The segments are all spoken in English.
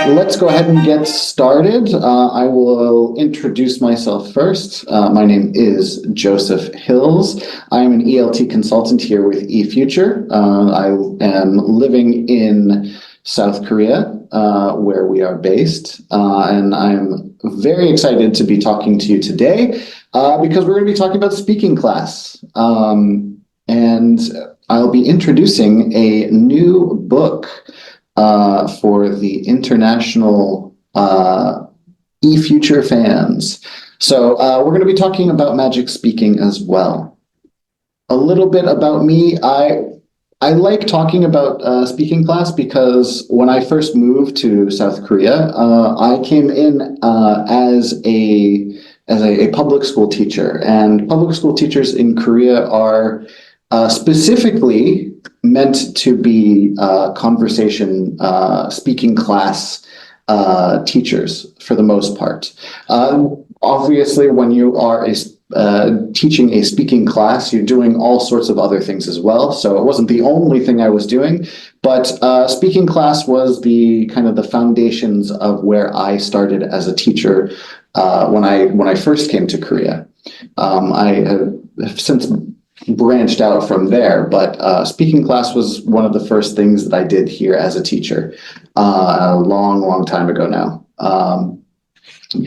Let's go ahead and get started. I will introduce myself first. My name is Joseph Hills. I am an ELT consultant here with eFuture. I am living in South Korea, where we are based, and I'm very excited to be talking to you today because we're going to be talking about speaking class. And I'll be introducing a new book for the international eFuture fans. So we're going to be talking about magic speaking as well. A little bit about me. I like talking about speaking class because when I first moved to South Korea, I came in as a public school teacher, and public school teachers in Korea are specifically meant to be conversation speaking class teachers for the most part. Obviously, when you are teaching a speaking class, you're doing all sorts of other things as well. So it wasn't the only thing I was doing, but speaking class was the kind of the foundations of where I started as a teacher when I first came to Korea. I have since branched out from there, but speaking class was one of the first things that I did here as a teacher a long time ago now.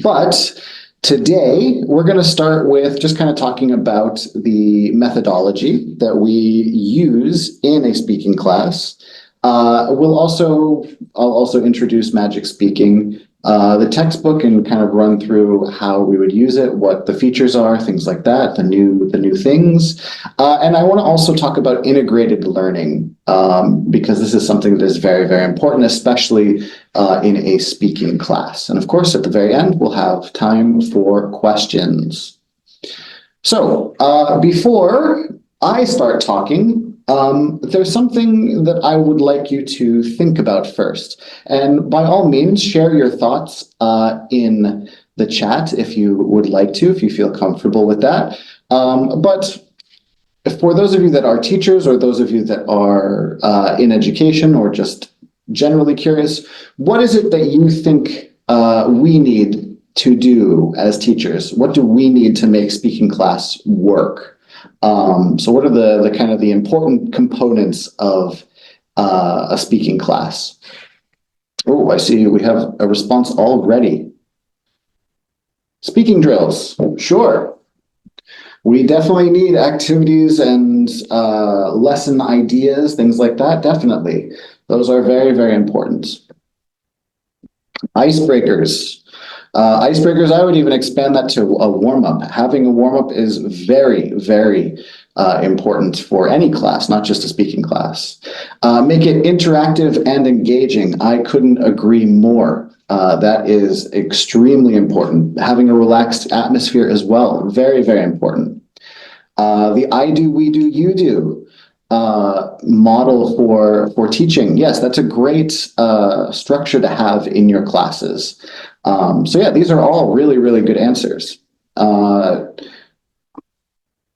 But today we're going to start with just kind of talking about the methodology that we use in a speaking class. I'll also introduce magic speaking, the textbook, and kind of run through how we would use it, what the features are, things like that, the new things. And I want to also talk about integrated learning, because this is something that is very important, especially in a speaking class. And of course, at the very end, we'll have time for questions. So before I start talking, there's something that I would like you to think about first. And by all means, share your thoughts in the chat if you would like to, if you feel comfortable with that. But for those of you that are teachers, or those of you that are in education, or just generally curious, what is it that you think we need to do as teachers? What do we need to make speaking class work? So what are the kind of the important components of a speaking class? Oh, I see we have a response already. Speaking drills, sure. We definitely need activities and lesson ideas, things like that, definitely. Those are very important. Icebreakers. Icebreakers, I would even expand that to a warm-up. Having a warm-up is very important for any class, not just a speaking class. Make it interactive and engaging. I couldn't agree more. That is extremely important. Having a relaxed atmosphere as well, very important. The I do, we do, you do model for teaching. Yes, that's a great structure to have in your classes. So yeah, these are all really good answers.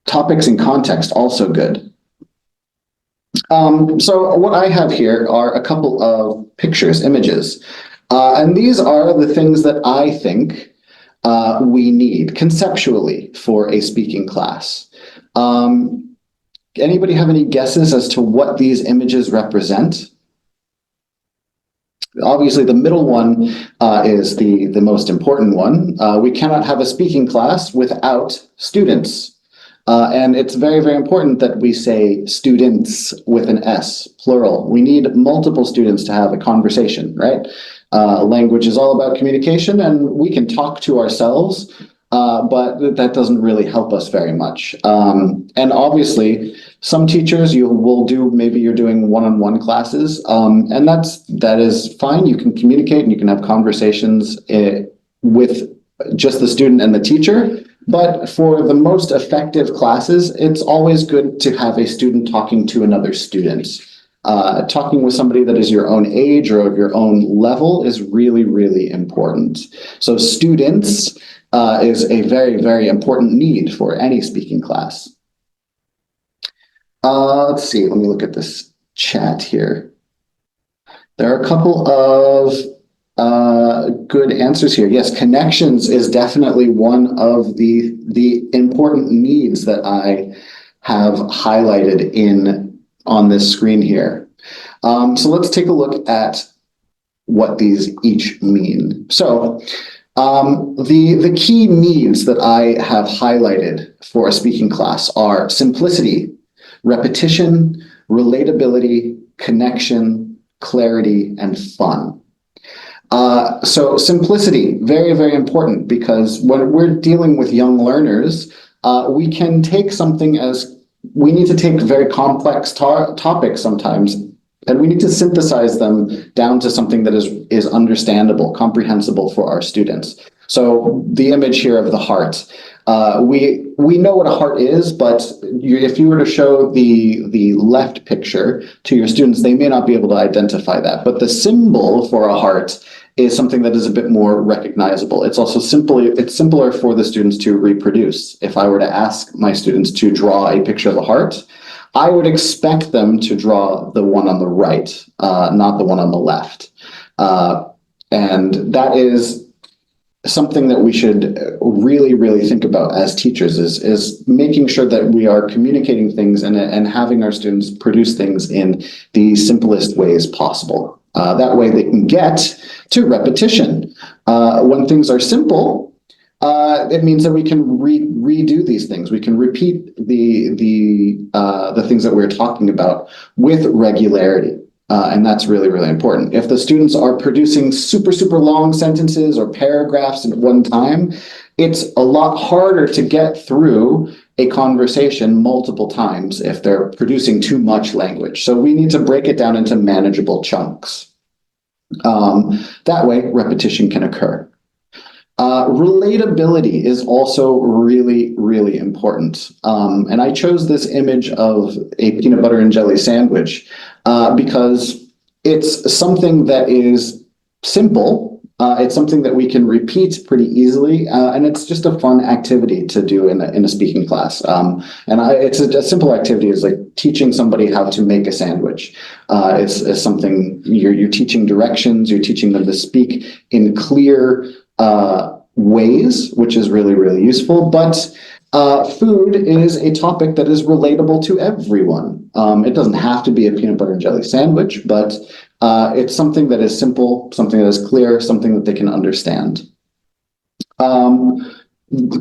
Topics and context, also good. So what I have here are a couple of pictures, images. And these are the things that I think we need conceptually for a speaking class. Anybody have any guesses as to what these images represent? Obviously, the middle one is the most important one. We cannot have a speaking class without students. And it's very important that we say students with an S, plural. We need multiple students to have a conversation, right? Language is all about communication, and we can talk to ourselves, but that doesn't really help us very much. And obviously, some teachers you will do, maybe you're doing one-on-one classes, and that is fine. You can communicate and you can have conversations with just the student and the teacher. But for the most effective classes, it's always good to have a student talking to another student. Talking with somebody that is your own age or of your own level is really important. So students is a very important need for any speaking class. Let's see, let me look at this chat here. There are a couple of good answers here. Yes, connections is definitely one of the important needs that I have highlighted on this screen here. So let's take a look at what these each mean. So the key needs that I have highlighted for a speaking class are simplicity, repetition, relatability, connection, clarity, and fun. So simplicity, very, very important, because when we're dealing with young learners, we can take something as we need to take very complex topics sometimes, and we need to synthesize them down to something that is understandable, comprehensible for our students. So the image here of the heart, we know what a heart is, but if you were to show the left picture to your students, they may not be able to identify that. But the symbol for a heart is something that is a bit more recognizable. It's also simpler for the students to reproduce. If I were to ask my students to draw a picture of a heart, I would expect them to draw the one on the right, not the one on the left. And that is something that we should really, really think about as teachers, is making sure that we are communicating things and having our students produce things in the simplest ways possible. That way they can get to repetition. When things are simple, it means that we can redo these things. We can repeat the things that we're talking about with regularity. And that's really, really important. If the students are producing super, super long sentences or paragraphs at one time, it's a lot harder to get through a conversation multiple times if they're producing too much language. So we need to break it down into manageable chunks. That way, repetition can occur. Relatability is also really, really important. And I chose this image of a peanut butter and jelly sandwich because it's something that is simple. It's something that we can repeat pretty easily, and it's just a fun activity to do in a speaking class. It's a simple activity, is like teaching somebody how to make a sandwich. It's something you're teaching directions, you're teaching them to speak in clear ways, which is really, really useful. But food is a topic that is relatable to everyone. It doesn't have to be a peanut butter and jelly sandwich, but it's something that is simple, something that is clear, something that they can understand.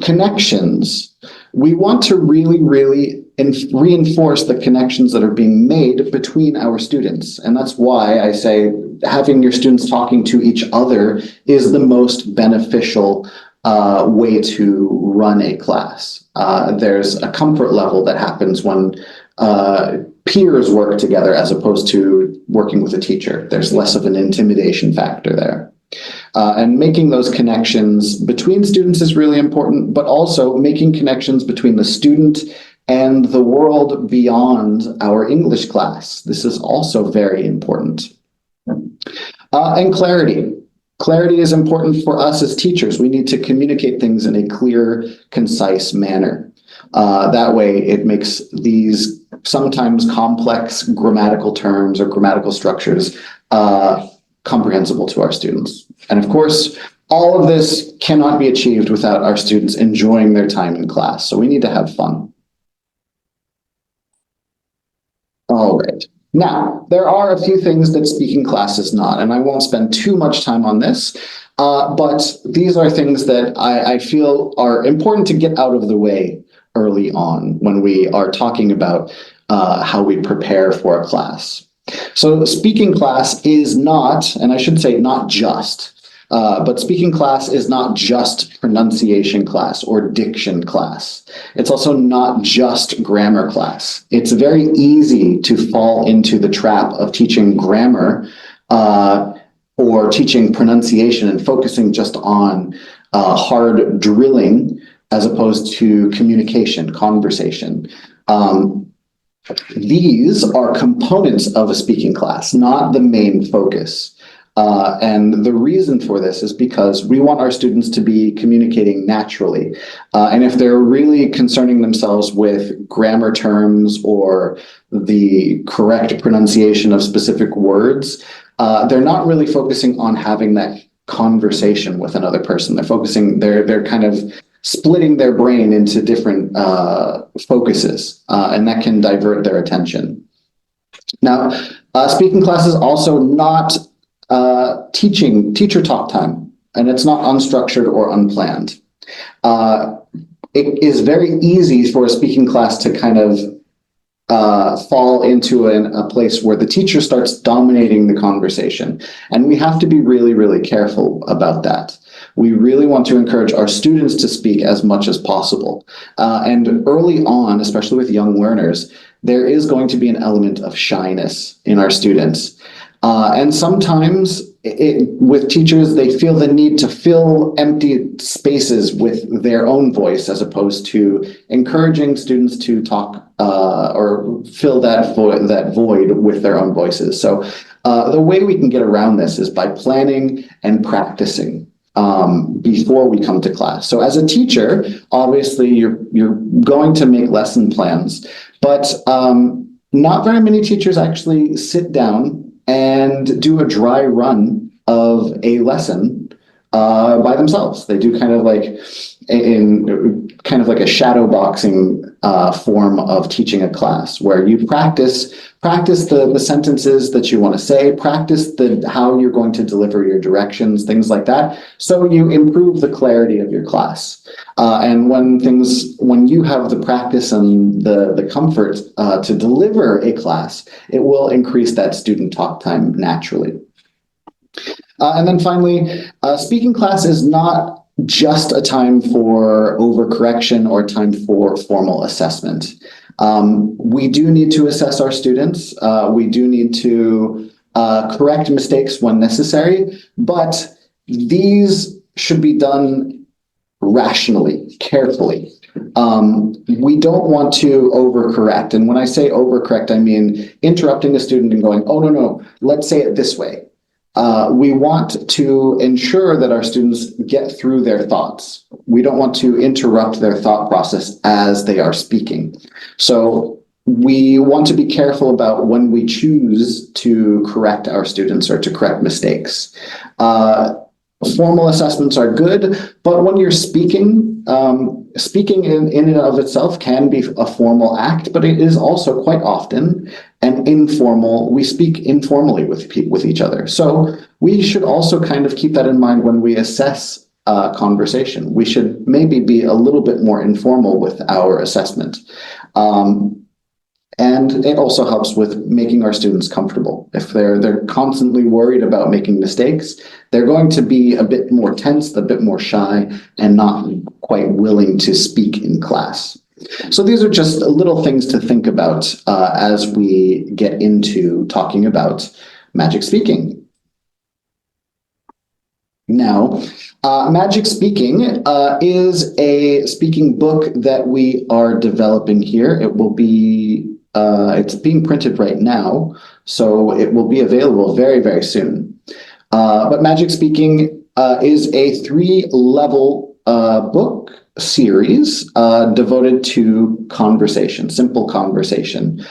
Connections. We want to really, really reinforce the connections that are being made between our students. And that's why I say having your students talking to each other is the most beneficial way to run a class. There's a comfort level that happens when peers work together as opposed to working with a teacher. There's less of an intimidation factor there. And making those connections between students is really important, but also making connections between the student and the world beyond our English class. This is also very important. And clarity. Clarity is important for us as teachers. We need to communicate things in a clear, concise manner. That way it makes these sometimes complex grammatical terms or grammatical structures comprehensible to our students. And of course, all of this cannot be achieved without our students enjoying their time in class. So we need to have fun. All right. Now, there are a few things that speaking class is not, and I won't spend too much time on this, but these are things that I feel are important to get out of the way early on when we are talking about how we prepare for a class. So speaking class is not, and I should say not just, but speaking class is not just pronunciation class or diction class. It's also not just grammar class. It's very easy to fall into the trap of teaching grammar or teaching pronunciation and focusing just on hard drilling as opposed to communication, conversation. These are components of a speaking class, not the main focus. And the reason for this is because we want our students to be communicating naturally. And if they're really concerning themselves with grammar terms or the correct pronunciation of specific words, they're not really focusing on having that conversation with another person. They're focusing, they're kind of splitting their brain into different focuses, and that can divert their attention. Now, speaking class is also not teacher talk time, and it's not unstructured or unplanned. It is very easy for a speaking class to kind of fall into a place where the teacher starts dominating the conversation. And we have to be really, really careful about that. We really want to encourage our students to speak as much as possible. And early on, especially with young learners, there is going to be an element of shyness in our students. And sometimes with teachers, they feel the need to fill empty spaces with their own voice, as opposed to encouraging students to talk or fill that void with their own voices. So the way we can get around this is by planning and practicing before we come to class. So as a teacher, obviously you're going to make lesson plans, but not very many teachers actually sit down and do a dry run of a lesson by themselves. They do kind of like a shadow boxing form of teaching a class, where you practice the sentences that you want to say, practice how you're going to deliver your directions, things like that, so you improve the clarity of your class. And when you have the practice and the comfort to deliver a class, it will increase that student talk time naturally. And then finally, speaking class is not just a time for overcorrection or time for formal assessment. We do need to assess our students. We do need to correct mistakes when necessary, but these should be done rationally, carefully. We don't want to overcorrect. And when I say overcorrect, I mean interrupting a student and going, oh, no, let's say it this way. We want to ensure that our students get through their thoughts. We don't want to interrupt their thought process as they are speaking. So we want to be careful about when we choose to correct our students or to correct mistakes. Formal assessments are good, but when you're speaking, speaking in and of itself can be a formal act, but it is also quite often an informal. We speak informally with each other. So we should also kind of keep that in mind when we assess conversation. We should maybe be a little bit more informal with our assessment. And it also helps with making our students comfortable. If they're constantly worried about making mistakes, they're going to be a bit more tense, a bit more shy, and not quite willing to speak in class. So these are just little things to think about as we get into talking about magic speaking. Now, Magic Speaking is a speaking book that we are developing here. It will be it's being printed right now, so it will be available very, very soon. But Magic Speaking is a 3-level book series devoted to conversation, simple conversation.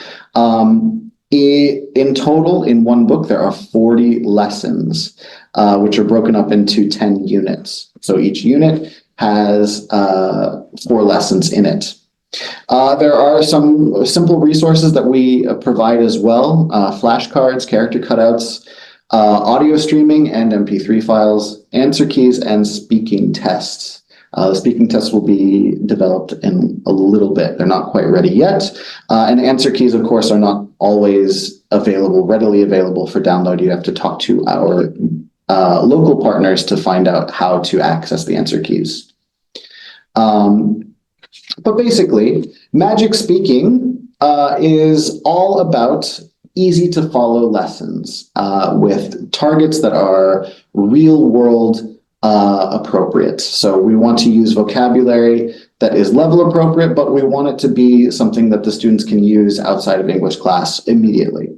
In total, in one book, there are 40 lessons, which are broken up into 10 units. So each unit has 4 lessons in it. There are some simple resources that we provide as well: flashcards, character cutouts, audio streaming and MP3 files, answer keys, and speaking tests. The speaking tests will be developed in a little bit. They're not quite ready yet. And answer keys, of course, are not always readily available for download. You have to talk to our local partners to find out how to access the answer keys. But basically, Magic Speaking is all about easy to follow lessons with targets that are real world appropriate. So we want to use vocabulary that is level appropriate, but we want it to be something that the students can use outside of English class immediately.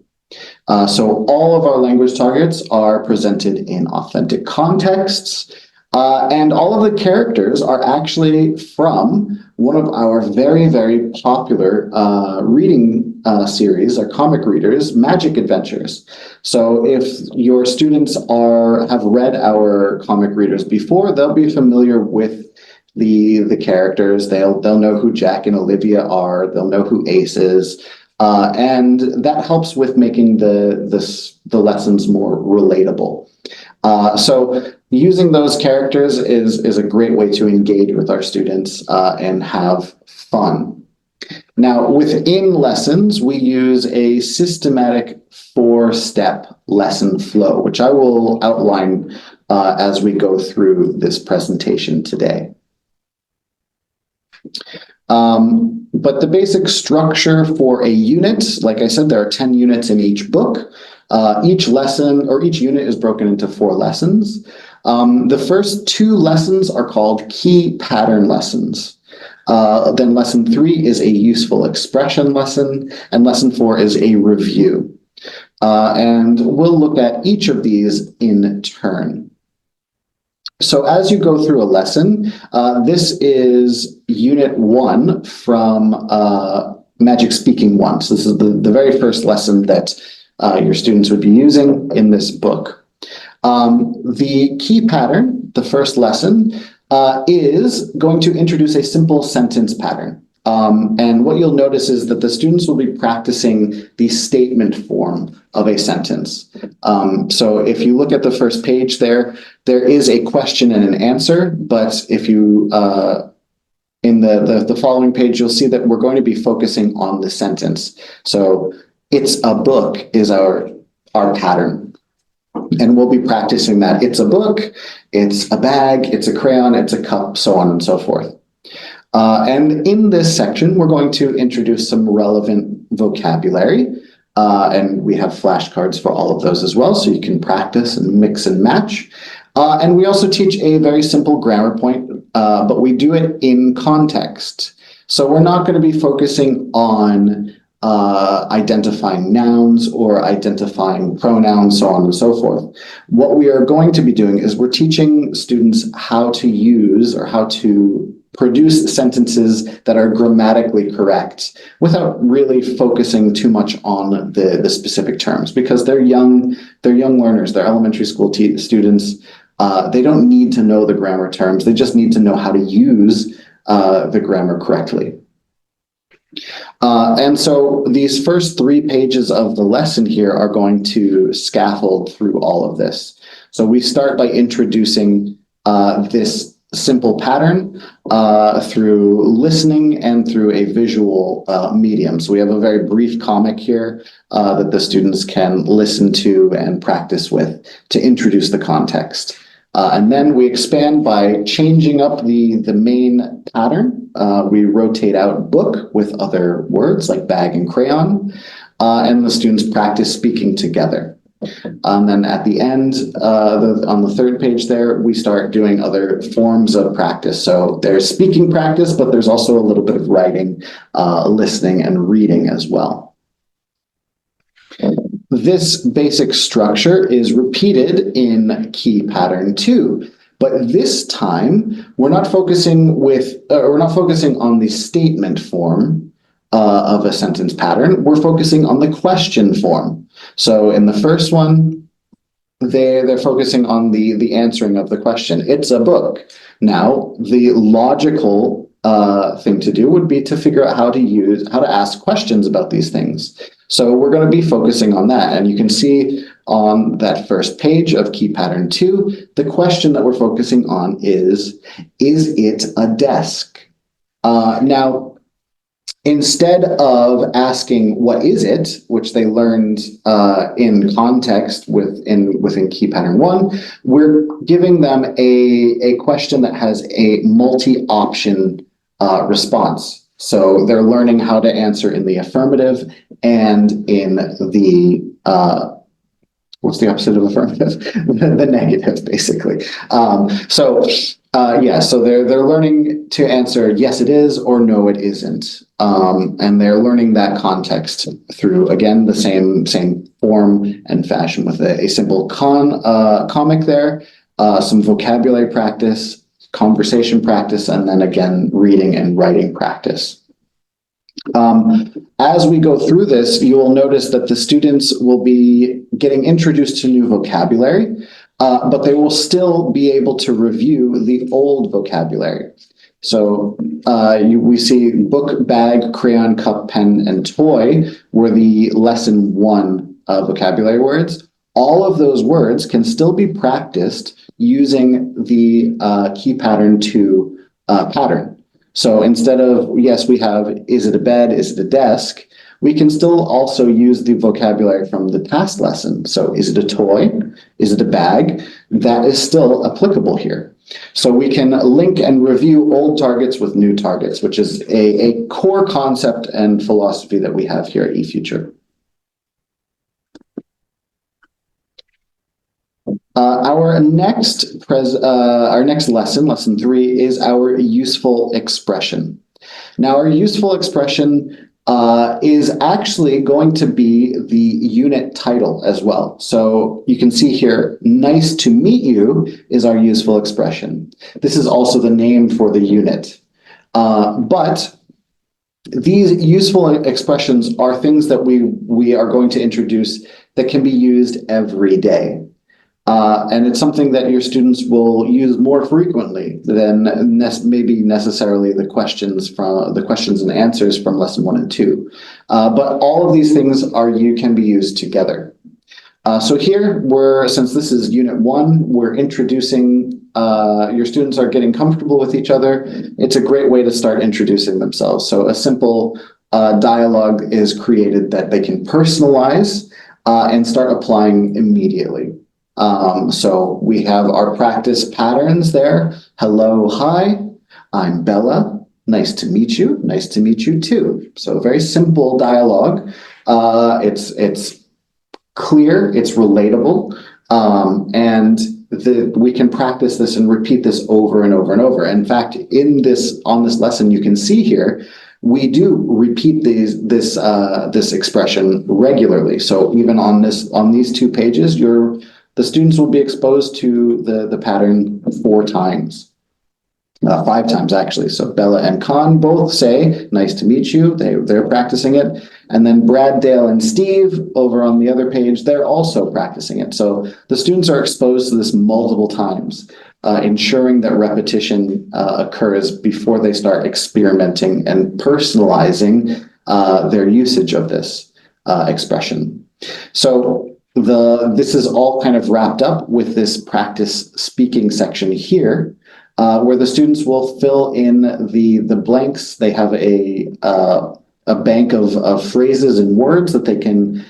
So all of our language targets are presented in authentic contexts. And all of the characters are actually from one of our very, very popular reading series, our comic readers, Magic Adventures. So if your students have read our comic readers before, they'll be familiar with the characters. They'll know who Jack and Olivia are. They'll know who Ace is. And that helps with making the lessons more relatable. So using those characters is a great way to engage with our students and have fun. Now, within lessons, we use a systematic 4-step lesson flow, which I will outline as we go through this presentation today. But the basic structure for a unit, like I said, there are 10 units in each book. Each lesson or each unit is broken into 4 lessons. The first 2 lessons are called key pattern lessons. Then lesson 3 is a useful expression lesson, and lesson 4 is a review. And we'll look at each of these in turn. So as you go through a lesson, this is unit 1 from Magic Speaking 1. So this is the very first lesson that your students would be using in this book. The key pattern, the first lesson, is going to introduce a simple sentence pattern. And what you'll notice is that the students will be practicing the statement form of a sentence. So if you look at the first page there is a question and an answer, but if you, in the following page, you'll see that we're going to be focusing on the sentence. So it's a book is our pattern. And we'll be practicing that. It's a book, it's a bag, it's a crayon, it's a cup, so on and so forth. And in this section, we're going to introduce some relevant vocabulary. And we have flashcards for all of those as well, so you can practice and mix and match. And we also teach a very simple grammar point, but we do it in context. So we're not going to be focusing on identifying nouns or identifying pronouns, so on and so forth. What we are going to be doing is we're teaching students how to use or how to produce sentences that are grammatically correct without really focusing too much on the specific terms, because they're young learners, they're elementary school students. They don't need to know the grammar terms, they just need to know how to use the grammar correctly. And so these first 3 pages of the lesson here are going to scaffold through all of this. So we start by introducing this simple pattern through listening and through a visual medium. So we have a very brief comic here that the students can listen to and practice with to introduce the context. And then we expand by changing up the main pattern. We rotate out book with other words like bag and crayon, and the students practice speaking together. And then at the end, on the 3rd page there, we start doing other forms of practice. So there's speaking practice, but there's also a little bit of writing, listening, and reading as well. This basic structure is repeated in key pattern 2, but this time we're not focusing on the statement form of a sentence pattern. We're focusing on the question form. So in the first one, they're focusing on the answering of the question. It's a book. Now, the logical thing to do would be to figure out how to ask questions about these things. So we're going to be focusing on that. And you can see on that first page of key pattern 2, the question that we're focusing on is it a desk? Now, instead of asking what is it, which they learned in context within key pattern 1, we're giving them a question that has a multi-option response. So they're learning how to answer in the affirmative and in the what's the opposite of affirmative? The negative, basically. So they're learning to answer yes it is or no it isn't, and they're learning that context through, again, the same form and fashion with a simple comic there, some vocabulary practice, conversation practice, and then again, reading and writing practice. As we go through this, you will notice that the students will be getting introduced to new vocabulary, but they will still be able to review the old vocabulary. So we see book, bag, crayon, cup, pen, and toy were the lesson 1 vocabulary words. All of those words can still be practiced using the key pattern 2 pattern. So instead of, yes, we have, is it a bed, is it a desk, we can still also use the vocabulary from the past lesson. So is it a toy? Is it a bag? That is still applicable here. So we can link and review old targets with new targets, which is a core concept and philosophy that we have here at eFuture. Our next lesson, lesson 3, is our useful expression. Now, our useful expression is actually going to be the unit title as well. So you can see here, nice to meet you is our useful expression. This is also the name for the unit. But these useful expressions are things that we are going to introduce that can be used every day. And it's something that your students will use more frequently than maybe necessarily the questions and answers from lesson 1 and 2. But all of these things can be used together. So here since this is unit 1, we're introducing, your students are getting comfortable with each other. It's a great way to start introducing themselves. So a simple dialogue is created that they can personalize and start applying immediately. So we have our practice patterns there. Hello, hi, I'm Bella. Nice to meet you. Nice to meet you too. So very simple dialogue. It's clear, it's relatable, and we can practice this and repeat this over and over and over. In fact, on this lesson, you can see here, we do repeat this expression regularly. So even on these 2 pages, the students will be exposed to the pattern 4 times, 5 times actually. So Bella and Khan both say, nice to meet you. They're practicing it. And then Brad, Dale, and Steve over on the other page, they're also practicing it. So the students are exposed to this multiple times, ensuring that repetition occurs before they start experimenting and personalizing their usage of this expression. So this is all kind of wrapped up with this practice speaking section here, where the students will fill in the blanks. They have a bank of phrases and words that they can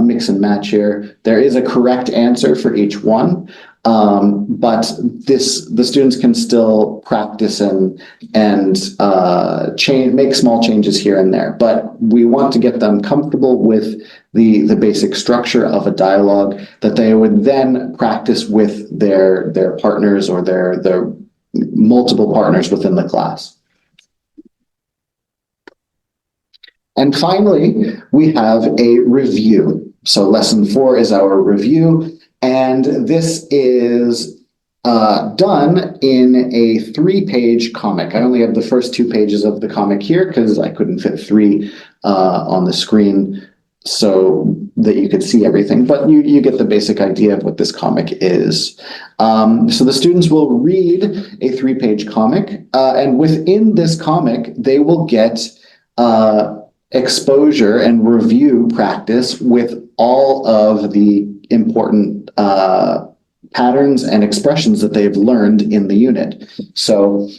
mix and match here. There is a correct answer for each one, but the students can still practice and make small changes here and there. But we want to get them comfortable with the basic structure of a dialogue that they would then practice with their partners or their multiple partners within the class. And finally, we have a review. So lesson 4 is our review, and this is done in a 3-page comic. I only have the first 2 pages of the comic here because I couldn't fit 3 on the screen so that you could see everything, but you get the basic idea of what this comic is. So the students will read a 3-page comic, and within this comic, they will get exposure and review practice with all of the important patterns and expressions that they've learned in the unit. So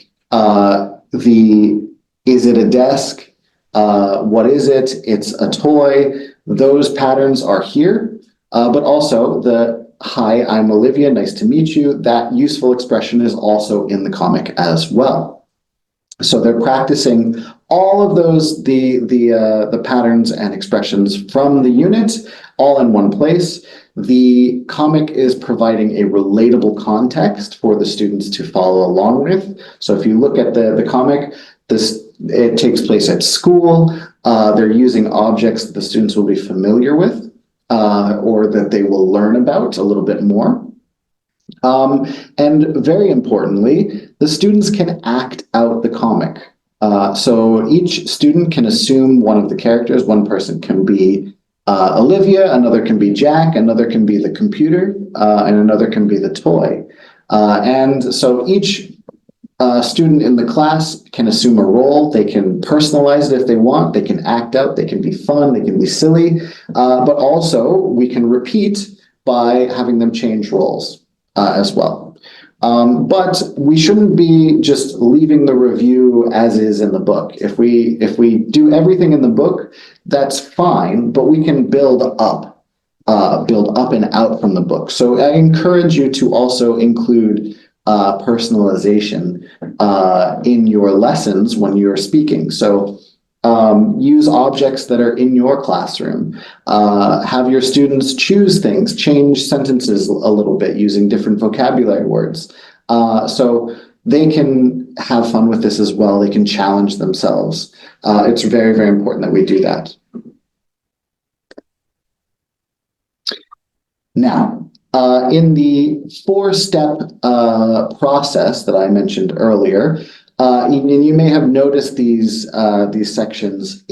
is it a desk? What is it? It's a toy. Those patterns are here, but also the hi, I'm Olivia, nice to meet you. That useful expression is also in the comic as well. So they're practicing all of those, the patterns and expressions from the unit, all in one place. The comic is providing a relatable context for the students to follow along with. So if you look at the comic, it takes place at school. They're using objects that the students will be familiar with, or that they will learn about a little bit more. And very importantly, the students can act out the comic. So each student can assume one of the characters. One person can be Olivia, another can be Jack, another can be the computer, and another can be the toy. And so each student in the class can assume a role. They can personalize it if they want. They can act out. They can be fun. They can be silly. But also, we can repeat by having them change roles as well. But we shouldn't be just leaving the review as is in the book. If we do everything in the book, that's fine, but we can build up and out from the book. So I encourage you to also include personalization in your lessons when you're speaking. So use objects that are in your classroom. Have your students choose things, change sentences a little bit using different vocabulary words. So they can have fun with this as well. They can challenge themselves. It's very, very important that we do that. Now, in the four-step process that I mentioned earlier, and you may have noticed these sections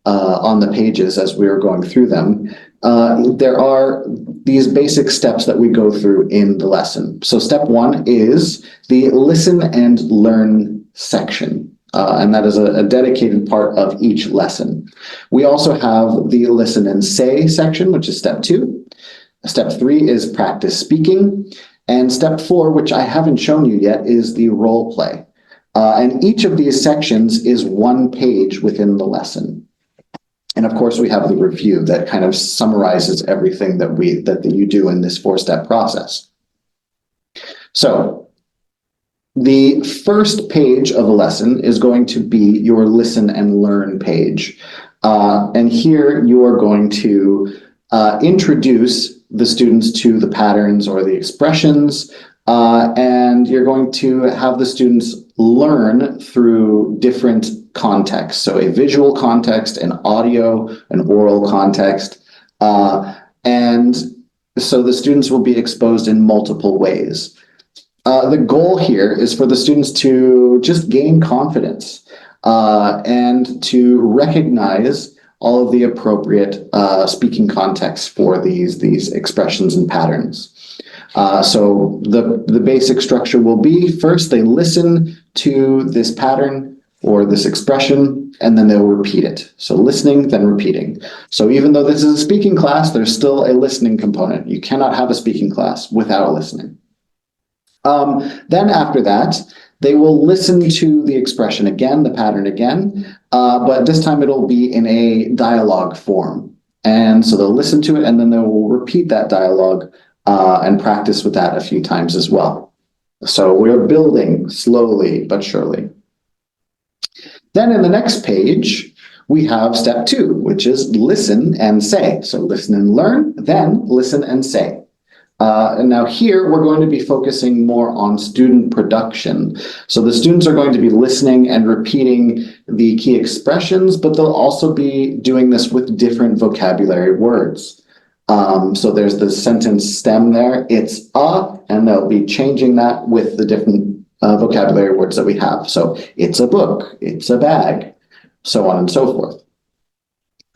on the pages as we were going through them. There are these basic steps that we go through in the lesson. So step one is the listen and learn section. And that is a dedicated part of each lesson. We also have the listen and say section, which is step two. Step three is practice speaking. And step four, which I haven't shown you yet, is the role play. And each of these sections is one page within the lesson. And of course, we have the review that kind of summarizes everything that you do in this four-step process. So the first page of a lesson is going to be your listen and learn page. And here you are going to introduce the students to the patterns or the expressions, and you're going to have the students learn through different contexts. So a visual context, an audio, an oral context, and so the students will be exposed in multiple ways. The goal here is for the students to just gain confidence and to recognize all of the appropriate speaking contexts for these expressions and patterns. So the basic structure will be, first they listen to this pattern or this expression, and then they'll repeat it. So listening, then repeating. So even though this is a speaking class, there's still a listening component. You cannot have a speaking class without listening. Then after that, they will listen to the expression again, the pattern again, but this time it'll be in a dialogue form. And so they'll listen to it and then they will repeat that dialogue and practice with that a few times as well. So we're building slowly but surely. Then in the next page, we have step two, which is listen and say. So listen and learn, then listen and say. And now here, we're going to be focusing more on student production. So the students are going to be listening and repeating the key expressions, but they'll also be doing this with different vocabulary words. So there's the sentence stem there, it's a, and they'll be changing that with the different vocabulary words that we have. So it's a book, it's a bag, so on and so forth.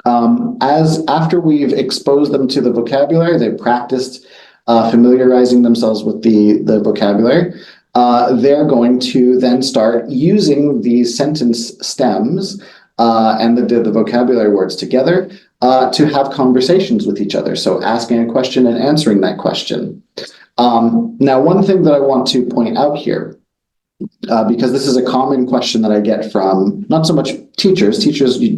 After we've exposed them to the vocabulary, they've practiced familiarizing themselves with the vocabulary, they're going to then start using these sentence stems and the vocabulary words together to have conversations with each other. So asking a question and answering that question. Now, one thing that I want to point out here, because this is a common question that I get from not so much teachers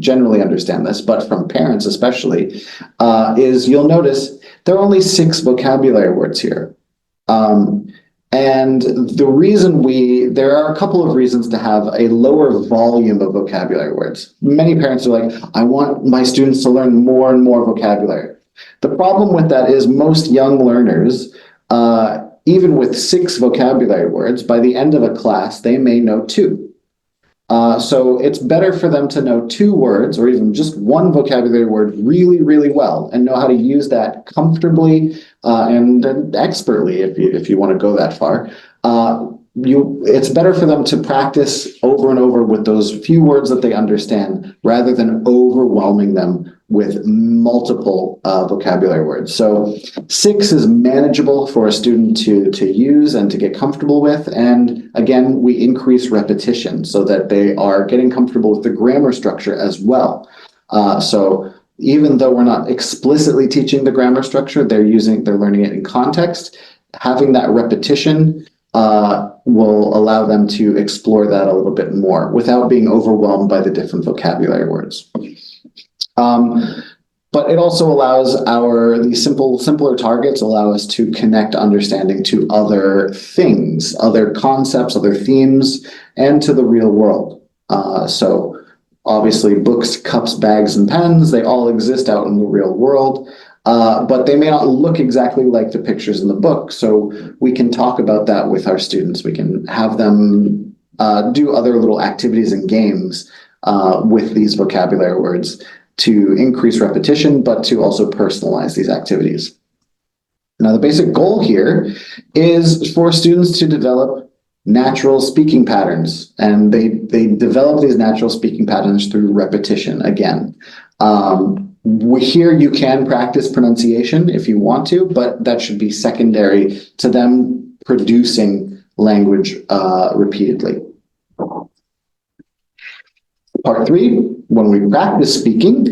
generally understand this, but from parents especially, is you'll notice there are only 6 vocabulary words here. And the reason there are a couple of reasons to have a lower volume of vocabulary words. Many parents are like, I want my students to learn more and more vocabulary. The problem with that is most young learners, even with 6 vocabulary words, by the end of a class, they may know 2. So it's better for them to know two words or even just one vocabulary word really, really well and know how to use that comfortably and expertly, if you want to go that far. It's better for them to practice over and over with those few words that they understand rather than overwhelming them with multiple vocabulary words. So 6 is manageable for a student to use and to get comfortable with. And again, we increase repetition so that they are getting comfortable with the grammar structure as well. So even though we're not explicitly teaching the grammar structure, they're learning it in context. Having that repetition will allow them to explore that a little bit more without being overwhelmed by the different vocabulary words. But it also allows these simpler targets allow us to connect understanding to other things, other concepts, other themes, and to the real world. So obviously books, cups, bags, and pens, they all exist out in the real world. But they may not look exactly like the pictures in the book. So we can talk about that with our students. We can have them do other little activities and games with these vocabulary words to increase repetition, but to also personalize these activities. Now, the basic goal here is for students to develop natural speaking patterns, and they develop these natural speaking patterns through repetition again. Here you can practice pronunciation if you want to, but that should be secondary to them producing language repeatedly. Part 3, when we practice speaking,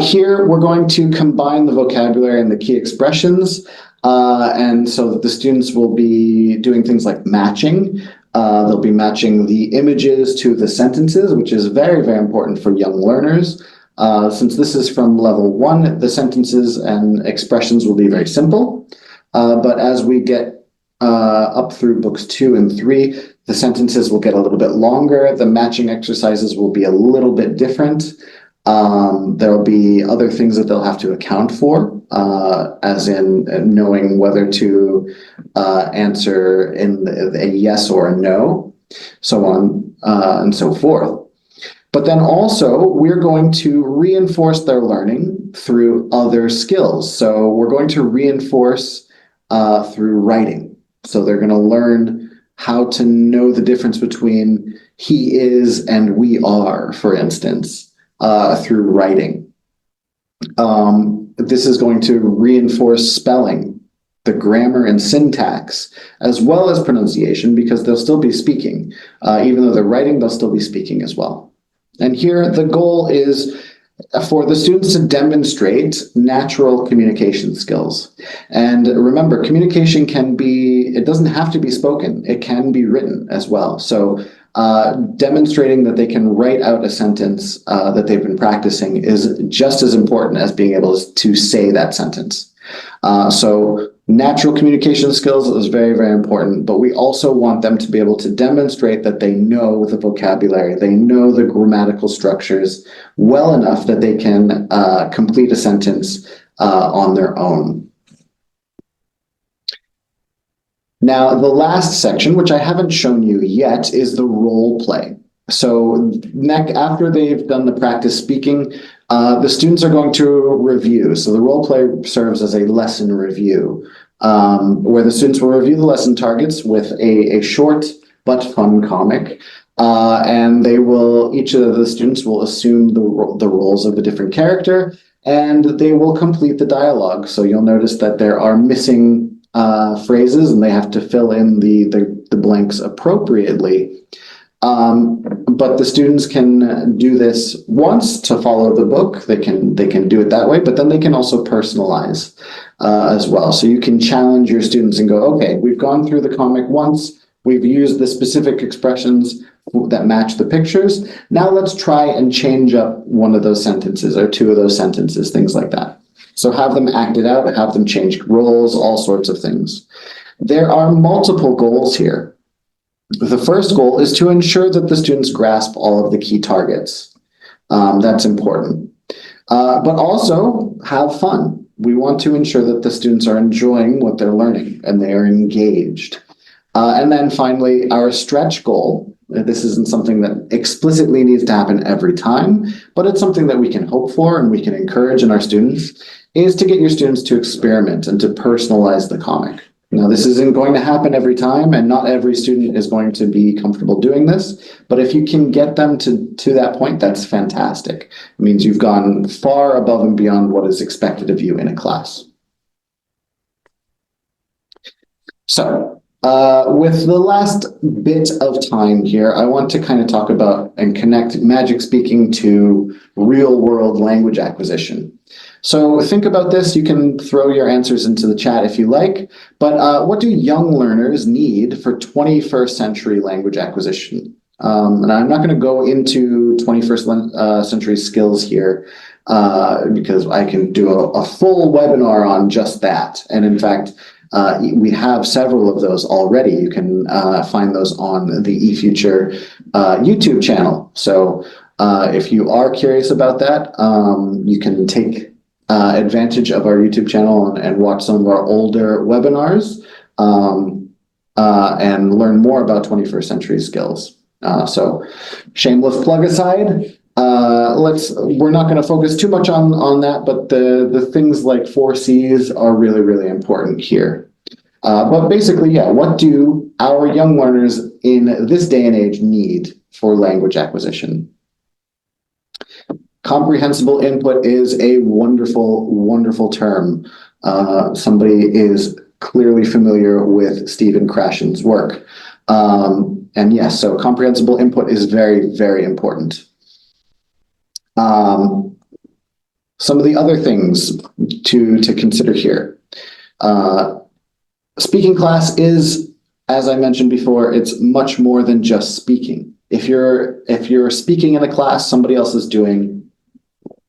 here we're going to combine the vocabulary and the key expressions, and so that the students will be doing things like matching. They'll be matching the images to the sentences, which is very, very important for young learners. Since this is from level 1, the sentences and expressions will be very simple. But as we get up through books 2 and 3, the sentences will get a little bit longer. The matching exercises will be a little bit different. There'll be other things that they'll have to account for, as in knowing whether to answer in a yes or a no, so on and so forth. But then also, we're going to reinforce their learning through other skills. So we're going to reinforce through writing. So they're going to learn how to know the difference between he is and we are, for instance, through writing. This is going to reinforce spelling, the grammar and syntax, as well as pronunciation, because they'll still be speaking. Even though they're writing, they'll still be speaking as well. And here the goal is for the students to demonstrate natural communication skills. And remember, communication it doesn't have to be spoken, it can be written as well. So demonstrating that they can write out a sentence that they've been practicing is just as important as being able to say that sentence. So natural communication skills is very, very important, but we also want them to be able to demonstrate that they know the vocabulary, they know the grammatical structures well enough that they can complete a sentence on their own. Now, the last section, which I haven't shown you yet, is the role play. So after they've done the practice speaking, the students are going to review. So the role play serves as a lesson review, where the students will review the lesson targets with a short but fun comic. And each of the students will assume the roles of a different character, and they will complete the dialogue. So you'll notice that there are missing phrases, and they have to fill in the blanks appropriately. But the students can do this once to follow the book. They can do it that way, but then they can also personalize as well. So you can challenge your students and go, okay, we've gone through the comic once, we've used the specific expressions that match the pictures. Now let's try and change up one of those sentences or two of those sentences, things like that. So have them act it out, have them change roles, all sorts of things. There are multiple goals here. The first goal is to ensure that the students grasp all of the key targets. That's important. But also have fun. We want to ensure that the students are enjoying what they're learning and they are engaged. And then finally, our stretch goal This isn't something that explicitly needs to happen every time, but it's something that we can hope for and we can encourage in our students, is to get your students to experiment and to personalize the comic. Now, this isn't going to happen every time, and not every student is going to be comfortable doing this, but if you can get them to that point, that's fantastic. It means you've gone far above and beyond what is expected of you in a class. So, with the last bit of time here, I want to kind of talk about and connect magic speaking to real world language acquisition. So think about this. You can throw your answers into the chat if you like, but what do young learners need for 21st century language acquisition? And I'm not going to go into 21st century skills here because I can do a full webinar on just that. And in fact, we have several of those already. You can find those on the eFuture YouTube channel. So if you are curious about that, you can take advantage of our YouTube channel and watch some of our older webinars and learn more about 21st century skills. So shameless plug aside, we're not going to focus too much on that, but the things like 4Cs are really, really important here. But basically, yeah, what do our young learners in this day and age need for language acquisition? Comprehensible input is a wonderful, wonderful term. Somebody is clearly familiar with Stephen Krashen's work. And yes, so comprehensible input is very, very important. Some of the other things to consider here. Speaking class is, as I mentioned before, it's much more than just speaking. If you're speaking in a class, somebody else is doing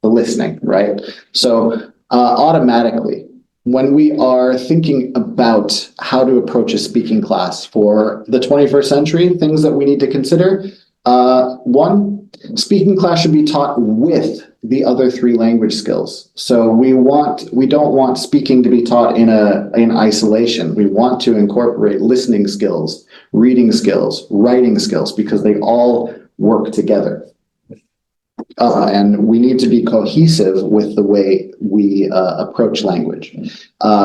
the listening, right? So automatically, when we are thinking about how to approach a speaking class for the 21st century, things that we need to consider. One, speaking class should be taught with the other three language skills. So we don't want speaking to be taught in isolation. We want to incorporate listening skills, reading skills, writing skills, because they all work together. And we need to be cohesive with the way we approach language.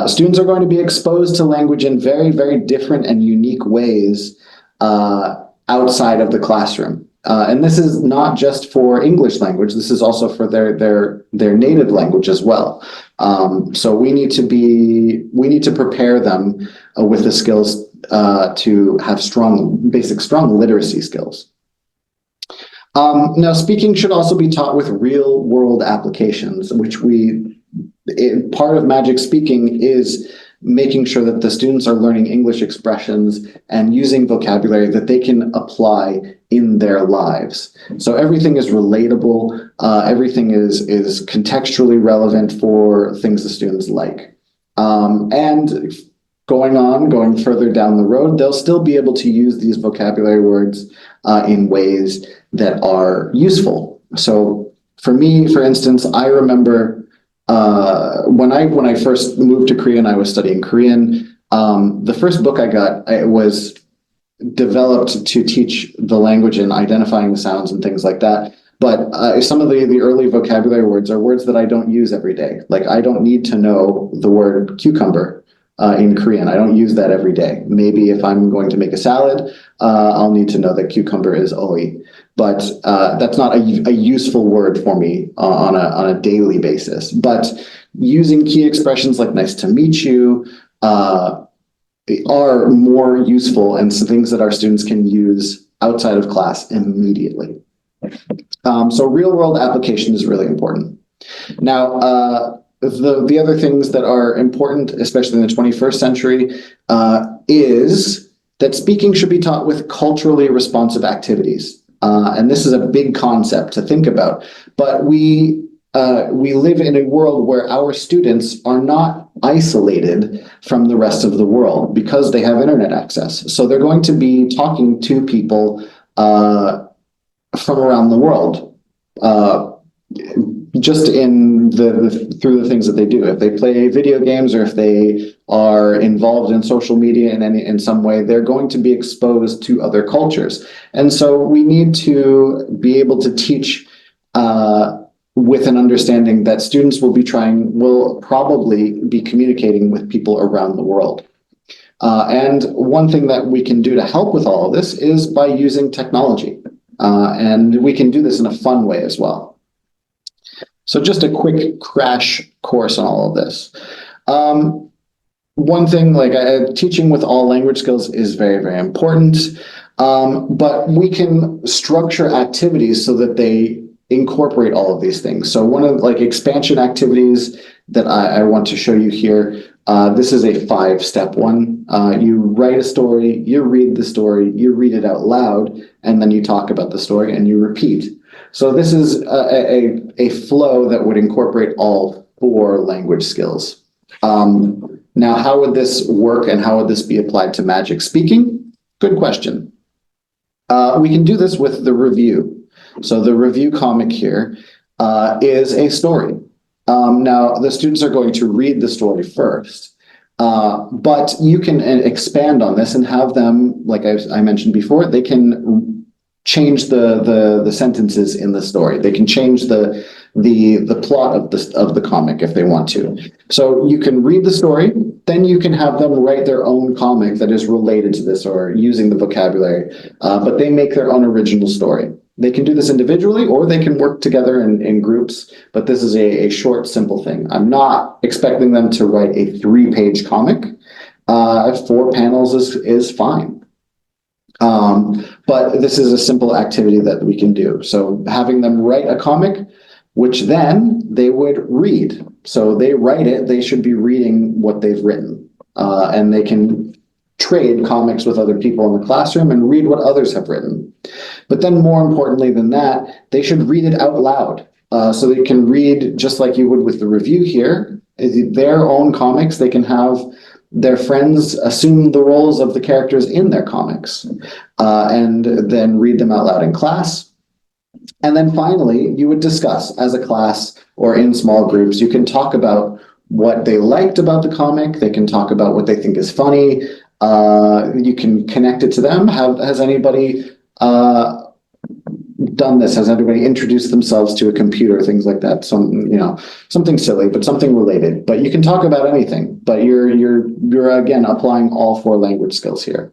Students are going to be exposed to language in very, very different and unique ways outside of the classroom. And this is not just for English language, this is also for their native language as well. So we need to prepare them with the skills to have strong literacy skills. Now, speaking should also be taught with real world applications, which part of magic speaking is making sure that the students are learning English expressions and using vocabulary that they can apply in their lives. So everything is relatable, everything is contextually relevant for things the students like. And going further down the road, they'll still be able to use these vocabulary words in ways that are useful. So for me, for instance, I remember when I first moved to Korea and I was studying Korean, the first book I got, it was developed to teach the language and identifying the sounds and things like that. But some of the early vocabulary words are words that I don't use every day. Like I don't need to know the word cucumber in Korean. I don't use that every day. Maybe if I'm going to make a salad, I'll need to know that cucumber is oi. But that's not a useful word for me on a daily basis. But using key expressions like nice to meet you are more useful and some things that our students can use outside of class immediately. So real world application is really important. Now, the other things that are important, especially in the 21st century, is that speaking should be taught with culturally responsive activities. And this is a big concept to think about, but we live in a world where our students are not isolated from the rest of the world because they have internet access. So they're going to be talking to people from around the world. just in through the things that they do. If they play video games or if they are involved in social media in some way, they're going to be exposed to other cultures. And so we need to be able to teach with an understanding that students will probably be communicating with people around the world. And one thing that we can do to help with all of this is by using technology. And we can do this in a fun way as well. So just a quick crash course on all of this. One thing, teaching with all language skills is very, very important, but we can structure activities so that they incorporate all of these things. So one of expansion activities that I want to show you here, this is a 5-step one. You write a story, you read the story, you read it out loud, and then you talk about the story and you repeat. So this is a flow that would incorporate all 4 language skills. Now, how would this work and how would this be applied to magic speaking? Good question. We can do this with the review. So the review comic here is a story. Now, the students are going to read the story first, but you can expand on this and have them, like I mentioned before, they can change the sentences in the story. They can change the plot of the comic if they want to. So you can read the story, then you can have them write their own comic that is related to this or using the vocabulary, but they make their own original story. They can do this individually or they can work together in groups, but this is a short, simple thing. I'm not expecting them to write a 3-page comic. 4 panels is fine. But this is a simple activity that we can do. So having them write a comic, which then they would read. So they write it, they should be reading what they've written. And they can trade comics with other people in the classroom and read what others have written. But then more importantly than that, they should read it out loud. So they can read, just like you would with the review here, their own comics. They can have their friends assume the roles of the characters in their comics and then read them out loud in class. And then finally, you would discuss as a class or in small groups. You can talk about what they liked about the comic. They can talk about what they think is funny. You can connect it to them. Has anybody done this? Has anybody introduced themselves to a computer? Things like that. Something silly, but something related. But you can talk about anything. But you're again applying all 4 language skills here.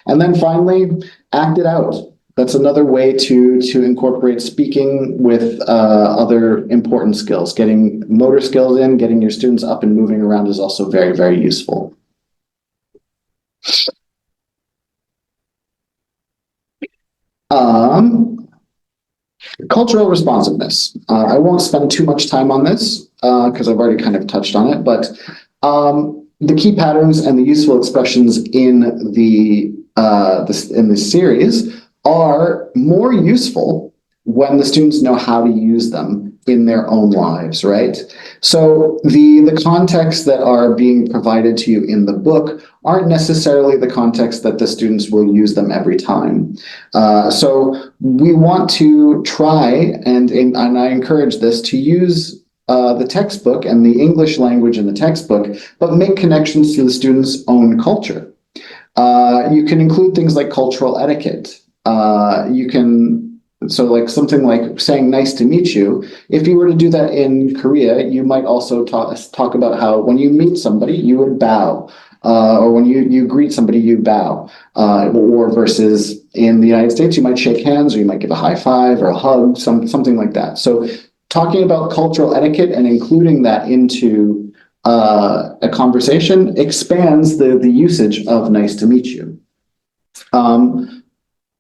And then finally, act it out. That's another way to incorporate speaking with other important skills. Getting motor skills in, getting your students up and moving around is also very, very useful. Cultural responsiveness. I won't spend too much time on this because I've already kind of touched on it, but the key patterns and the useful expressions in this series are more useful when the students know how to use them in their own lives, right? So the contexts that are being provided to you in the book aren't necessarily the context that the students will use them every time. So we want to try, and I encourage this, to use the textbook and the English language in the textbook, but make connections to the students' own culture. You can include things like cultural etiquette. So like something like saying nice to meet you, if you were to do that in Korea, you might also talk about how when you meet somebody, you would bow, or when you greet somebody, you bow, or versus in the United States, you might shake hands or you might give a high five or a hug, something like that. So talking about cultural etiquette and including that into a conversation expands the usage of nice to meet you.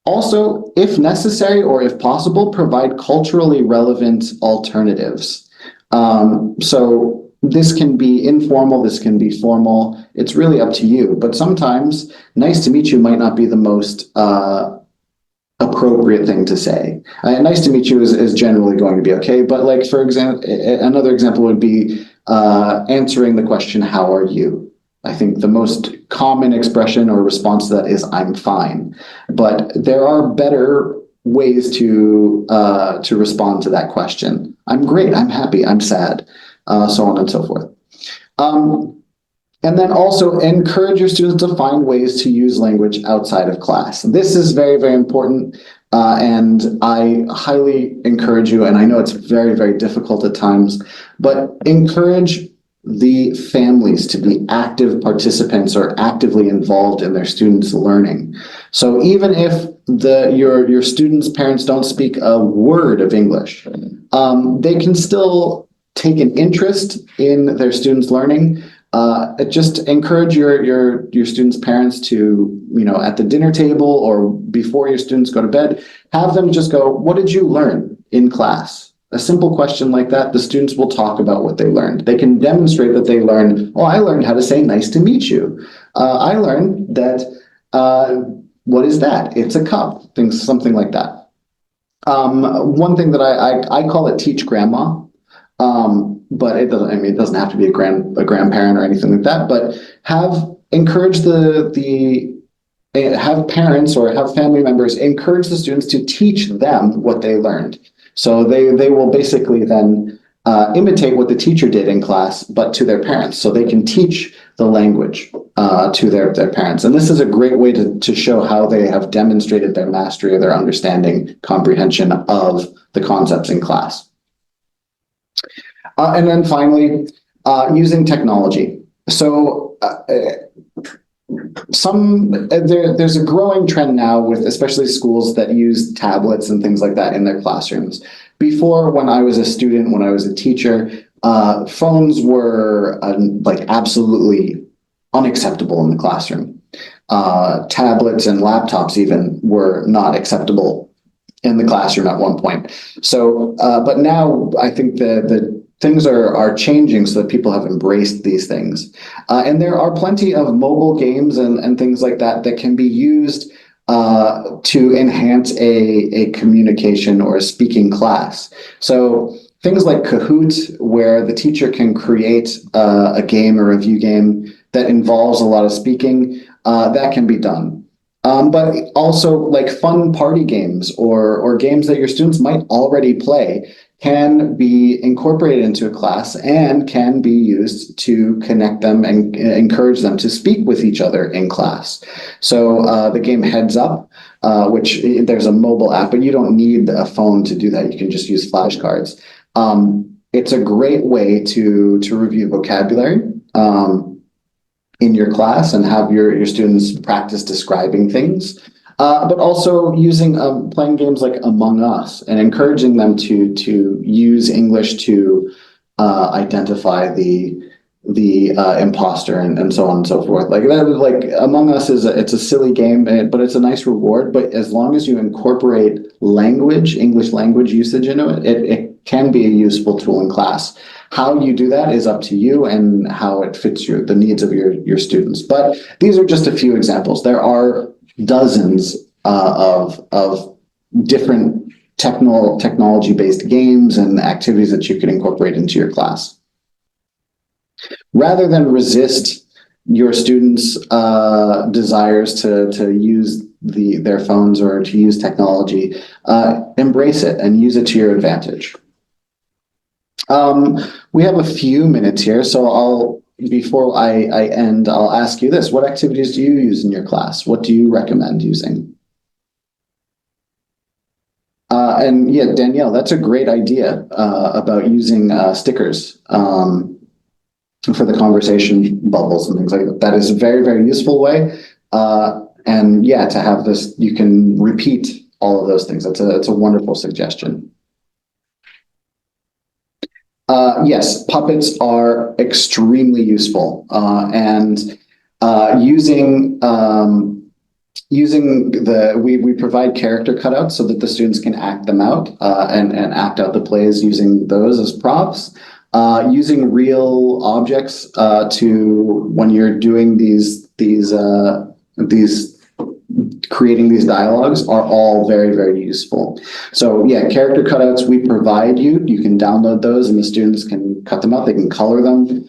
Also, if necessary or if possible, provide culturally relevant alternatives. So this can be informal, this can be formal. It's really up to you. But sometimes nice to meet you might not be the most appropriate thing to say. Nice to meet you is generally going to be okay. But like, for example, another example would be answering the question, how are you? I think the most common expression or response to that is I'm fine. But there are better ways to respond to that question. I'm great, I'm happy, I'm sad, so on and so forth. And then also encourage your students to find ways to use language outside of class. This is very, very important. And I highly encourage you, and I know it's very, very difficult at times, but encourage the families to be active participants or actively involved in their students' learning. So even if your students' parents don't speak a word of English, they can still take an interest in their students' learning. Just encourage your students' parents to, at the dinner table or before your students go to bed, have them just go, "What did you learn in class?" A simple question like that, the students will talk about what they learned. They can demonstrate that they learned, "Oh, I learned how to say nice to meet you. I learned that, what is that? It's a cup," something like that. One thing that I call it teach grandma. But it doesn't, I mean, it doesn't have to be a grandparent or anything like that, but encourage have parents or have family members encourage the students to teach them what they learned. So they will basically then imitate what the teacher did in class, but to their parents, so they can teach the language to their parents. And this is a great way to show how they have demonstrated their mastery or their understanding, comprehension of the concepts in class. And then finally, using technology. So there's a growing trend now with especially schools that use tablets and things like that in their classrooms. Before, when I was a student, when I was a teacher, phones were like absolutely unacceptable in the classroom. Tablets and laptops even were not acceptable in the classroom at one point. So, but now I think the things are changing so that people have embraced these things. And there are plenty of mobile games and things like that that can be used to enhance a communication or a speaking class. So things like Kahoot, where the teacher can create a game or a review game that involves a lot of speaking, that can be done. But also like fun party games or games that your students might already play can be incorporated into a class and can be used to connect them and encourage them to speak with each other in class. So the game Heads Up, which there's a mobile app, but you don't need a phone to do that. You can just use flashcards. It's a great way to review vocabulary in your class and have your students practice describing things. But also using playing games like Among Us and encouraging them to use English to identify the imposter and so on and so forth. Like that, like Among Us it's a silly game, but it's a nice reward. But as long as you incorporate English language usage into it, it can be a useful tool in class. How you do that is up to you and how it fits the needs of your students. But these are just a few examples. There are dozens of different technology-based games and activities that you can incorporate into your class. Rather than resist your students' desires to use their phones or to use technology, embrace it and use it to your advantage. We have a few minutes here, so before I end, I'll ask you this. What activities do you use in your class? What do you recommend using? And yeah, Danielle, that's a great idea about using stickers for the conversation bubbles and things like that. That is a very, very useful way. And yeah, to have this, you can repeat all of those things. It's a wonderful suggestion. Yes, puppets are extremely useful, and we provide character cutouts so that the students can act them out and act out the plays using those as props. Using real objects when you're doing these creating these dialogues are all very, very useful. So yeah, character cutouts we provide you. You can download those and the students can cut them out. They can color them.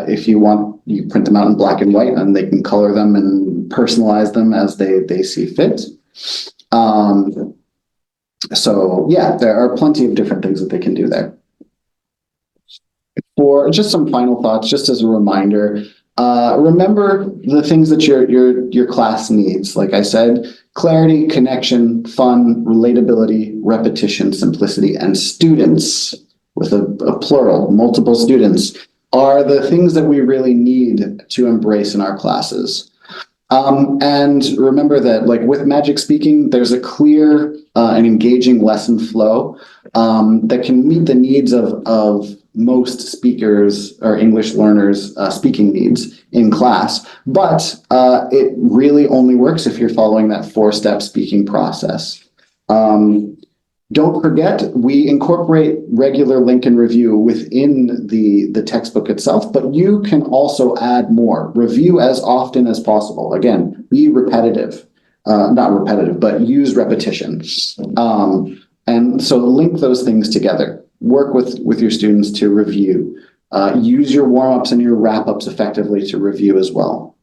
If you want, you print them out in black and white and they can color them and personalize them as they see fit. So yeah, there are plenty of different things that they can do there. for just some final thoughts, just as a reminder, remember the things that your class needs. Like I said, clarity, connection, fun, relatability, repetition, simplicity, and students with a plural, multiple students, are the things that we really need to embrace in our classes. And remember that, like with Magic Speaking, there's a clear and engaging lesson flow that can meet the needs of most speakers or English learners' speaking needs in class. But it really only works if you're following that four-step speaking process. Don't forget, we incorporate regular link and review within the textbook itself, but you can also add more. Review as often as possible. Again, be repetitive. Not repetitive, but use repetition. And so link those things together. Work with your students to review. Use your warm-ups and your wrap-ups effectively to review as well.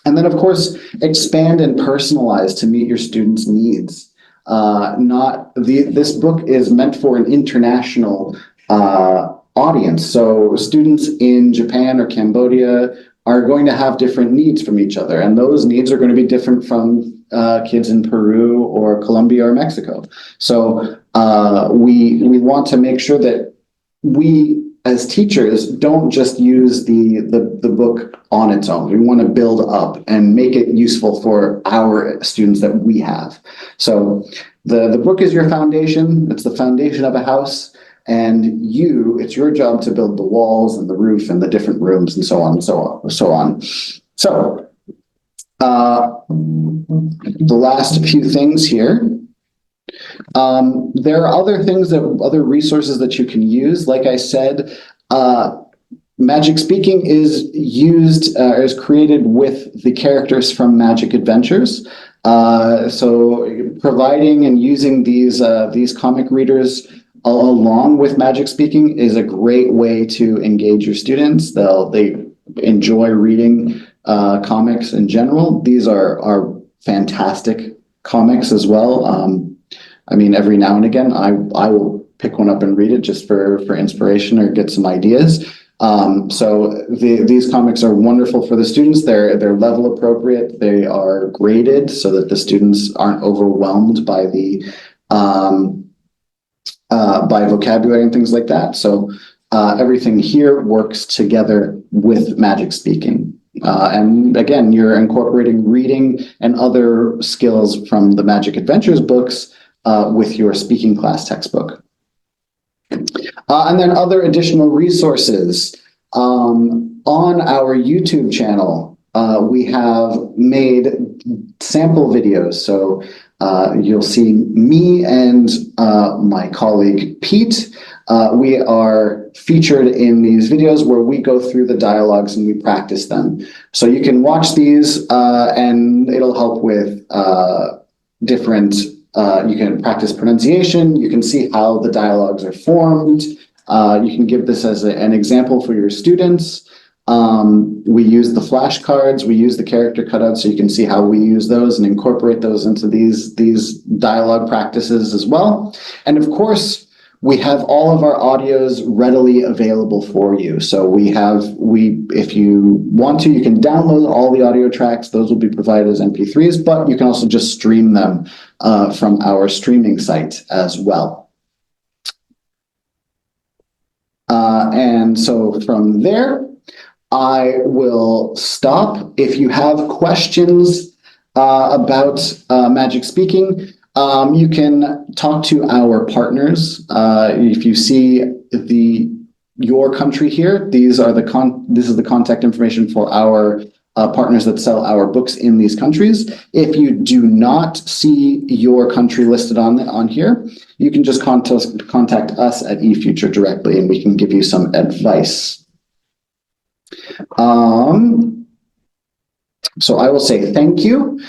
And then, of course, expand and personalize to meet your students' needs. This book is meant for an international audience. So students in Japan or Cambodia are going to have different needs from each other, and those needs are going to be different from kids in Peru or Colombia or Mexico. So we want to make sure that we, as teachers, don't just use the book on its own. We want to build up and make it useful for our students that we have. So the book is your foundation. It's the foundation of a house. And it's your job to build the walls and the roof and the different rooms and so on and so on. So the last few things here. There are other resources that you can use. Like I said, Magic Speaking is created with the characters from Magic Adventures. So providing and using these comic readers along with Magic Speaking is a great way to engage your students. They enjoy reading comics in general. These are fantastic comics as well. I mean, every now and again, I will pick one up and read it just for inspiration or get some ideas. So these comics are wonderful for the students. They're level appropriate. They are graded so that the students aren't overwhelmed by by vocabulary and things like that. So everything here works together with Magic Speaking. And again, you're incorporating reading and other skills from the Magic Adventures books with your speaking class textbook. And then other additional resources. On our YouTube channel, we have made sample videos. So you'll see me and my colleague Pete. We are featured in these videos where we go through the dialogues and we practice them. So you can watch these and it'll help with different, you can practice pronunciation, you can see how the dialogues are formed, you can give this as an example for your students. We use the flashcards, we use the character cutouts so you can see how we use those and incorporate those into these dialogue practices as well. And of course, we have all of our audios readily available for you. So if you want to, you can download all the audio tracks. Those will be provided as MP3s, but you can also just stream them from our streaming site as well. And so from there, I will stop. If you have questions about Magic Speaking, you can talk to our partners. If you see your country here, this is the contact information for our partners that sell our books in these countries. If you do not see your country listed on here, you can just contact us at eFuture directly, and we can give you some advice. So I will say thank you.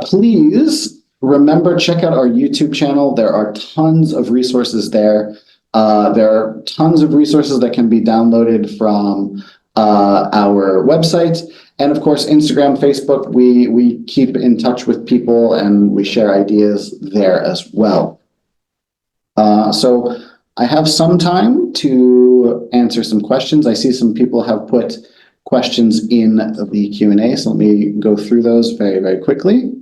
Please remember, check out our YouTube channel. There are tons of resources there. There are tons of resources that can be downloaded from our website. And of course, Instagram, Facebook, we keep in touch with people and we share ideas there as well. So I have some time to answer some questions. I see some people have put questions in the Q&A, so let me go through those very, very quickly.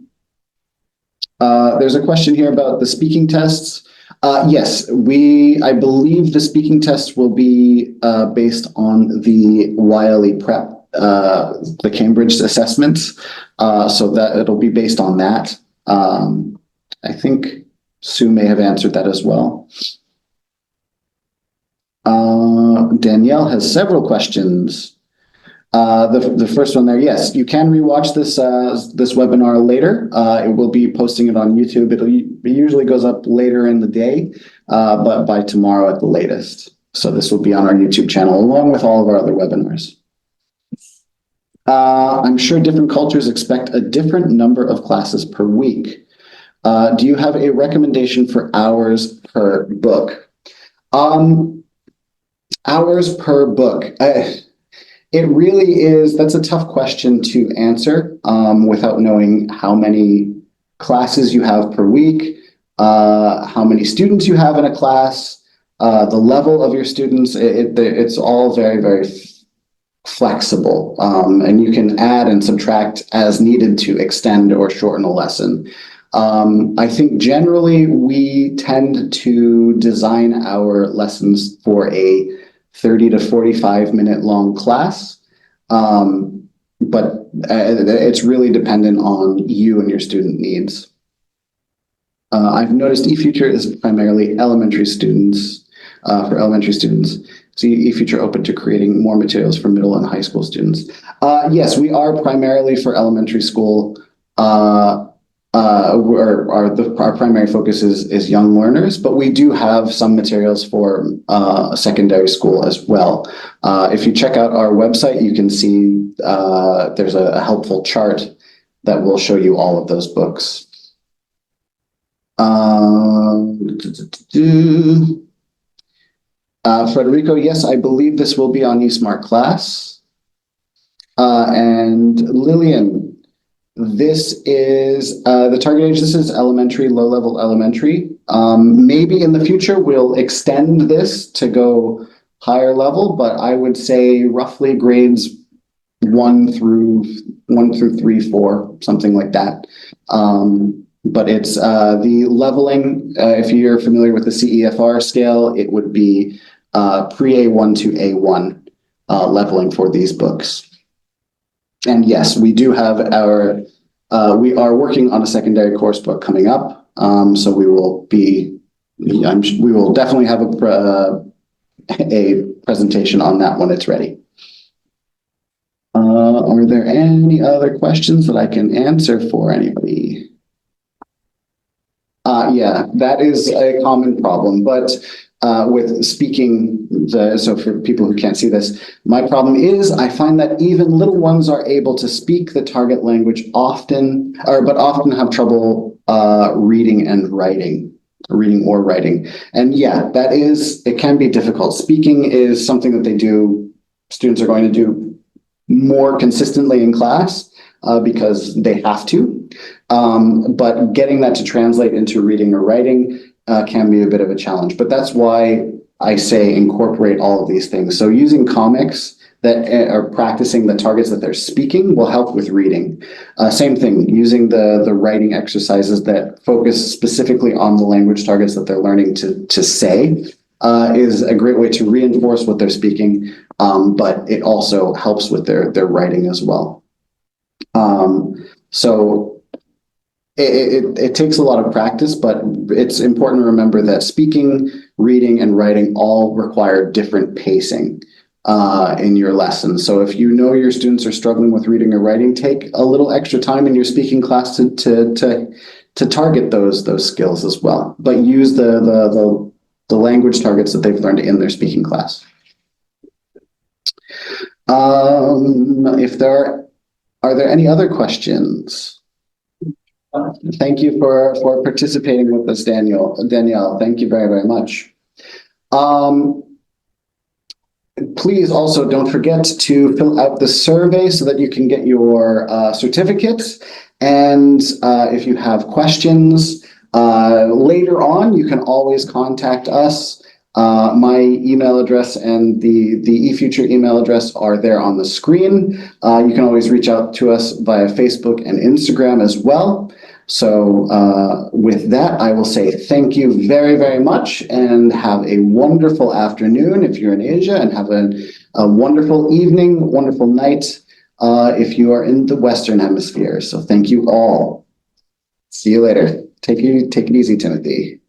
There's a question here about the speaking tests. Yes, I believe the speaking tests will be based on the Wiley Prep, the Cambridge assessments, so that it'll be based on that. I think Sue may have answered that as well. Danielle has several questions. The first one there, yes, you can rewatch this webinar later. It will be posting it on YouTube. It usually goes up later in the day, but by tomorrow at the latest. So this will be on our YouTube channel along with all of our other webinars. I'm sure different cultures expect a different number of classes per week. Do you have a recommendation for hours per book? Hours per book. It really is, that's a tough question to answer without knowing how many classes you have per week, how many students you have in a class, the level of your students. It's all very, very flexible, and you can add and subtract as needed to extend or shorten a lesson. I think generally we tend to design our lessons for a 30 to 45 minute long class, but it's really dependent on you and your student needs. I've noticed eFuture is primarily elementary students, for elementary students. So eFuture open to creating more materials for middle and high school students. Yes, we are primarily for elementary school. Our primary focus is young learners, but we do have some materials for secondary school as well. If you check out our website, you can see there's a helpful chart that will show you all of those books. Frederico, yes, I believe this will be on eSmart Class. And Lillian, this is the target age. This is elementary, low-level elementary. Maybe in the future we'll extend this to go higher level, but I would say roughly grades 1 through 3, 4, something like that. But it's the leveling. If you're familiar with the CEFR scale, it would be pre-A1 to A1 leveling for these books. And yes, we do have we are working on a secondary course book coming up. So we will definitely have a presentation on that when it's ready. Are there any other questions that I can answer for anybody? Yeah, that is a common problem, but with speaking, so for people who can't see this, my problem is I find that even little ones are able to speak the target language often have trouble reading or writing. And yeah, it can be difficult. Speaking is something that students are going to do more consistently in class because they have to. But getting that to translate into reading or writing can be a bit of a challenge. But that's why I say incorporate all of these things. So using comics that are practicing the targets that they're speaking will help with reading. Same thing, using the writing exercises that focus specifically on the language targets that they're learning to say is a great way to reinforce what they're speaking, but it also helps with their writing as well. So it takes a lot of practice, but it's important to remember that speaking, reading, and writing all require different pacing in your lesson. So if you know your students are struggling with reading or writing, take a little extra time in your speaking class to target those skills as well. But use the language targets that they've learned in their speaking class. Are there any other questions? Thank you for participating with us, Danielle. Thank you very, very much. Please also don't forget to fill out the survey so that you can get your certificates. And if you have questions later on, you can always contact us My email address and the eFuture email address are there on the screen. You can always reach out to us via Facebook and Instagram as well. So with that, I will say thank you very, very much and have a wonderful afternoon if you're in Asia, and have a wonderful evening, wonderful night if you are in the Western Hemisphere. So thank you all. See you later. Take it easy, Timothy.